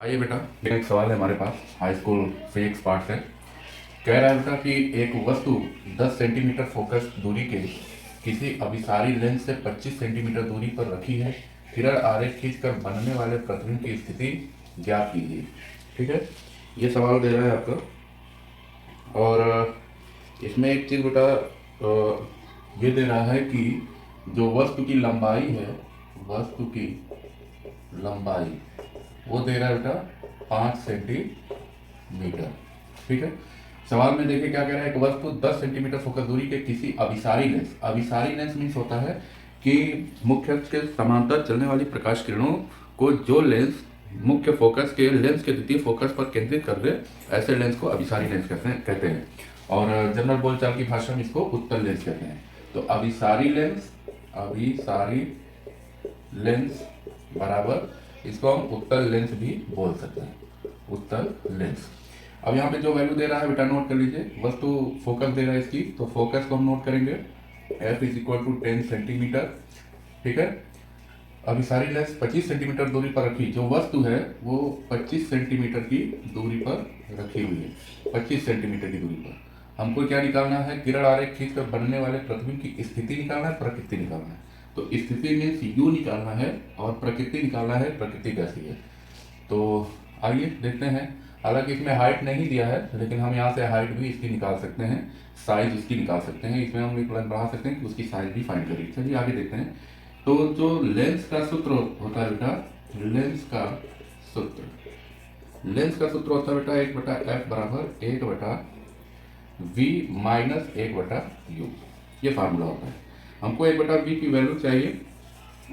आइए बेटा, एक सवाल है हमारे पास हाई स्कूल फिजिक्स पार्ट से। कह रहा है बेटा कि एक वस्तु 10 सेंटीमीटर फोकस दूरी के किसी अभिसारी लेंस से 25 सेंटीमीटर दूरी पर रखी है। किरण आरेख खींचकर बनने वाले प्रतिबिंब की स्थिति ज्ञात कीजिए। ठीक है, ये सवाल दे रहा है आपका। और इसमें एक चीज़ बेटा ये दे रहा है कि जो वस्तु की लंबाई है, वस्तु की लंबाई वो दे रहा है बेटा 5 सेंटीमीटर। ठीक है, सवाल में देखिए क्या कह रहा है। एक वस्तु 10 सेंटीमीटर फोकस दूरी के किसी अभिसारी लेंस मीन्स होता है कि मुख्य अक्ष के समांतर चलने वाली प्रकाश किरणों को जो लेंस मुख्य फोकस के लेंस के द्वितीय फोकस पर केंद्रित कर दे, ऐसे लेंस को अभिसारी लेंस कहते हैं। और जनरल बोलचाल की भाषा में इसको उत्तल लेंस कहते हैं। तो अभिसारी लेंस बराबर इसको हम उत्तल लेंस भी बोल सकते हैं, उत्तल लेंस। अब यहाँ पे जो वैल्यू दे रहा है बेटा नोट कर लीजिए। वस्तु फोकस दे रहा है इसकी, तो फोकस को हम नोट करेंगे f is equal to 10 centimetre. ठीक है, अभिसारी लेंस 25 सेंटीमीटर दूरी पर रखी, जो वस्तु है वो 25 सेंटीमीटर की दूरी पर रखी हुई है। 25 सेंटीमीटर की दूरी पर हमको क्या निकालना है? किरण आरेख खींचकर बनने वाले प्रतिबिंब की स्थिति निकालना है, प्रकृति निकालना है। तो स्थिति मीन्स u निकालना है और प्रकृति निकालना है, प्रकृति कैसी है। तो आइए देखते हैं। हालांकि इसमें हाइट नहीं दिया है, लेकिन हम यहाँ से हाइट भी इसकी निकाल सकते हैं, साइज इसकी निकाल सकते हैं। इसमें हम एक लाइन बढ़ा सकते हैं कि उसकी साइज भी फाइंड करिए। चलिए आगे देखते हैं। तो जो लेंस का सूत्र होता है बेटा, लेंस का सूत्र होता है बेटा 1/f बराबर 1/v माइनस 1/u। ये फार्मूला होता है। हमको 1/v की वैल्यू चाहिए,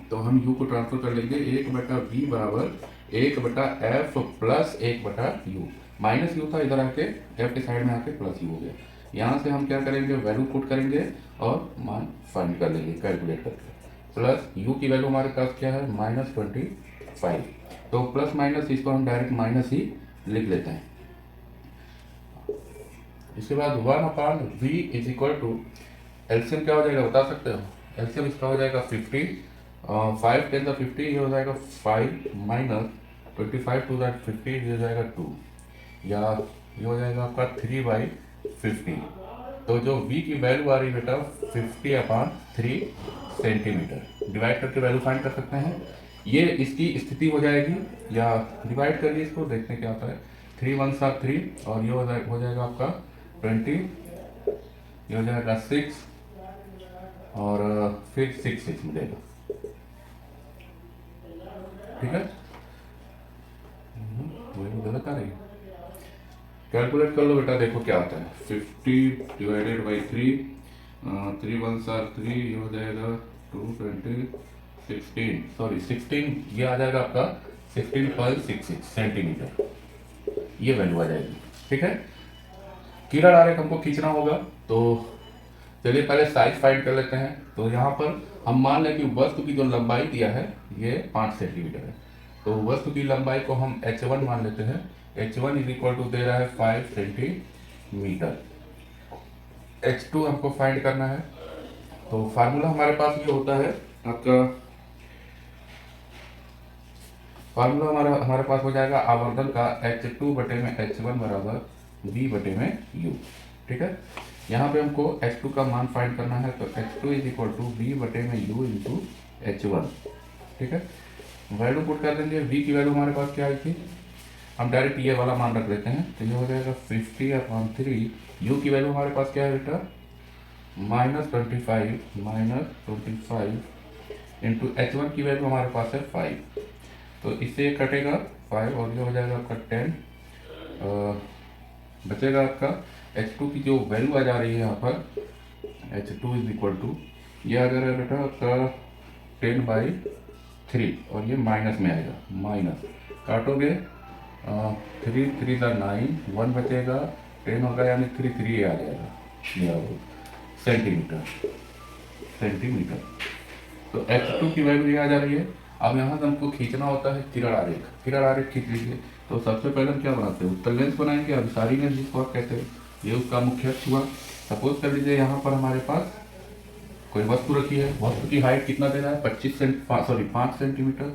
तो हम u को ट्रांसफर कर लेंगे। 1/v बराबर 1/f plus 1/u। Minus you था, इधर आके f के साइड में आके प्लस यू हो गया। यहाँ से हम क्या करेंगे? वैल्यू पुट करेंगे और मान फाइंड कर लेंगे कैलकुलेट करके। प्लस u की वैल्यू हमारे पास क्या है? -25। तो प्लस माइनस इसको हम डायरेक्ट माइनस ही लिख लेते हैं। इसके बाद 1/v is equal to LCM क्या हो जाएगा बता सकते हो? एलसीएम इसका हो जाएगा 50। 5 10 50, ये हो जाएगा 5 माइनस 25 टू दैट 50, ये हो जाएगा 2, या ये हो जाएगा आपका 3/50। तो जो v की वैल्यू आ रही है बेटा 50/3 सेंटीमीटर। डिवाइड करके वैल्यू फाइंड कर सकते हैं। ये इसकी स्थिति हो जाएगी, या डिवाइड करिए इसको, देखते हैं क्या होता है। 3 1 7 3 और ये हो जाएगा आपका 20, ये हो जाएगा 6 और फिर 6 मिलेगा। ठीक है, वही गलत आ रही है। कैलकुलेट कर लो बेटा, देखो क्या आता है। 50 डिवाइडेड बाई 3, 3 1 7 3, ये हो जाएगा 220 16, सॉरी 16, ये आ जाएगा आपका 16.66 सेंटीमीटर। ये वैल्यू आ जाएगी। ठीक है, किरण आरेख हमको खींचना होगा, तो चलिए पहले साइज फाइंड कर लेते हैं। तो यहाँ पर हम मान लें कि वस्तु की जो लंबाई दिया है ये 5 सेंटीमीटर है। तो वस्तु की लंबाई को हम h1 मान लेते हैं। h1 इज इक्वल टू दे रहा है 5 सेंटीमीटर। h2 हमको फाइंड करना है। तो फार्मूला हमारे पास ये होता है आपका, फार्मूला हमारे पास हो जाएगा आवर्धन का h2 बटे में h1 बराबर v बटे में u। ठीक है, यहाँ पे हमको h2 का मान फाइंड करना है। तो h2 is equal to v बटे में u इंटू h1। ठीक है, वैल्यू पुट कर देंगे। v की वैल्यू हमारे पास क्या आई थी, हम डायरेक्ट ये वाला मान रख लेते हैं। तो ये हो जाएगा 50/3। u की वैल्यू हमारे पास क्या है बेटा? -25 इंटू h1 की वैल्यू हमारे पास है 5। तो इससे ये कटेगा 5 और ये हो जाएगा आपका 10। बचेगा आपका h2 की जो वैल्यू आ जा रही है यहाँ पर, h2 इज इक्वल टू, ये आ जा रहा है बेटा आपका 10/3 और ये माइनस में आएगा। माइनस काटोगे 3 3 9, 1 बचेगा, 10 होगा, यानी 3 3 आ जाएगा ये सेंटीमीटर। तो h2 की वैल्यू ये आ जा रही है। अब यहाँ से हमको खींचना होता है किरण आरेख खींच लीजिए। तो सबसे पहले हम क्या बनाते हैं? उत्तल लेंस बनाएंगे, अभिसारी लेंस जिसको आप कहते हैं। ये उसका मुख्य अक्ष हुआ। सपोज कर लीजिए यहाँ पर हमारे पास कोई वस्तु रखी है। वस्तु की हाइट कितना दे रहा है? 5 सेंटीमीटर।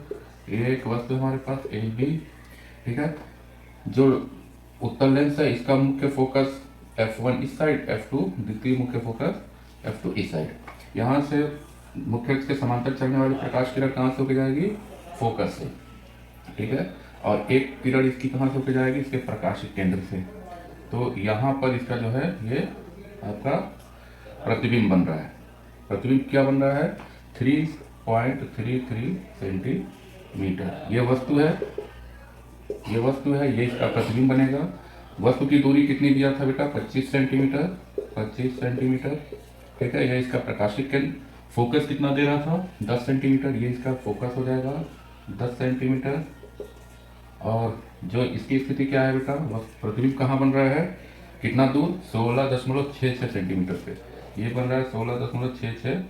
एक वस्तु हमारे पास AB ठीक है। जो उत्तल लेंस है इसका मुख्य फोकस F1 इस साइड, F2 द्वितीय मुख्य फोकस F2 इस साइड। यहाँ से मुख्य अक्ष के समांतर चलने वाली प्रकाश किरण कहाँ से होकर जाएगी? फोकस से, ठीक है। और एक किरण इसकी कहाँ से होकर जाएगी? इसके प्रकाशिक केंद्र से। तो यहाँ पर इसका जो है ये आपका प्रतिबिंब बन रहा है। प्रतिबिंब क्या बन रहा है? 3.33 सेंटीमीटर। ये वस्तु है, ये इसका प्रतिबिंब बनेगा। वस्तु की दूरी कितनी दिया था बेटा? 25 सेंटीमीटर, 25 सेंटीमीटर, ठीक है। यह इसका प्रकाशिक केंद्र। फोकस कितना दे रहा था? 10 सेंटीमीटर। ये इसका फोकस हो जाएगा 10 सेंटीमीटर। और जो इसकी स्थिति क्या है बेटा? वह प्रतिबिंब कहाँ बन रहा है? कितना दूर? 16.66 सेंटीमीटर पे। ये बन रहा है 16.66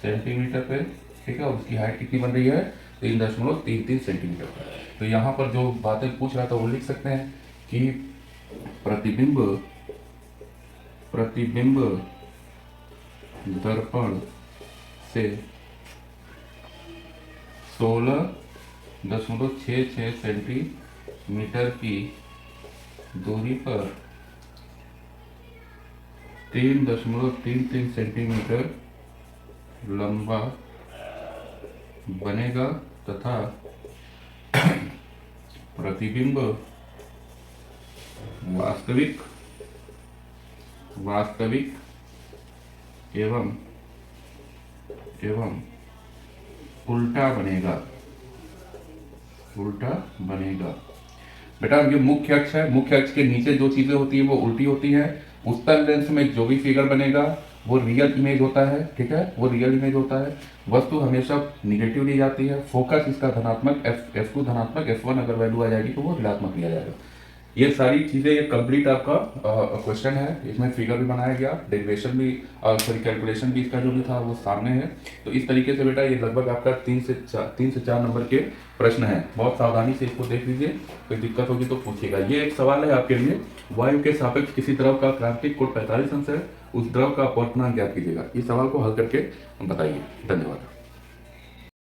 सेंटीमीटर पे, ठीक है। और उसकी हाइट कितनी बन रही है? 3.33 सेंटीमीटर पे। तो यहाँ पर जो बातें पूछ रहा था वो लिख सकते हैं कि प्रतिबिंब दर्पण से 16.66 सेंटीमीटर की दूरी पर 3.33 सेंटीमीटर लंबा बनेगा तथा प्रतिबिंब वास्तविक एवं उल्टा बनेगा। बेटा ये मुख्य अक्ष है, मुख्य अक्ष के नीचे जो चीजें होती है वो उल्टी होती है। उत्तल लेंस में जो भी फिगर बनेगा वो रियल इमेज होता है, ठीक है, वो रियल इमेज होता है। वस्तु हमेशा निगेटिव ली जाती है। फोकस इसका धनात्मक, F2 धनात्मक, F1 अगर वैल्यू आ जाएगी तो वो ऋणात्मक लिया जाएगा। ये सारी चीजें, ये कंप्लीट आपका क्वेश्चन है। इसमें फिगर भी बनाया गया, डेरिवेशन भी, सॉरी कैलकुलेशन भी इसका जो भी था वो सामने है। तो इस तरीके से बेटा ये लगभग आपका 3 से 4 नंबर के प्रश्न है। बहुत सावधानी से इसको देख लीजिए, कोई दिक्कत होगी तो पूछिएगा। ये एक सवाल है आपके लिए, वायु के सापेक्ष किसी द्रव का क्रांतिक कोण 45 अंश है, उस द्रव का अपवर्तनांक ज्ञात कीजिएगा। इस सवाल को हल करके बताइए। धन्यवाद।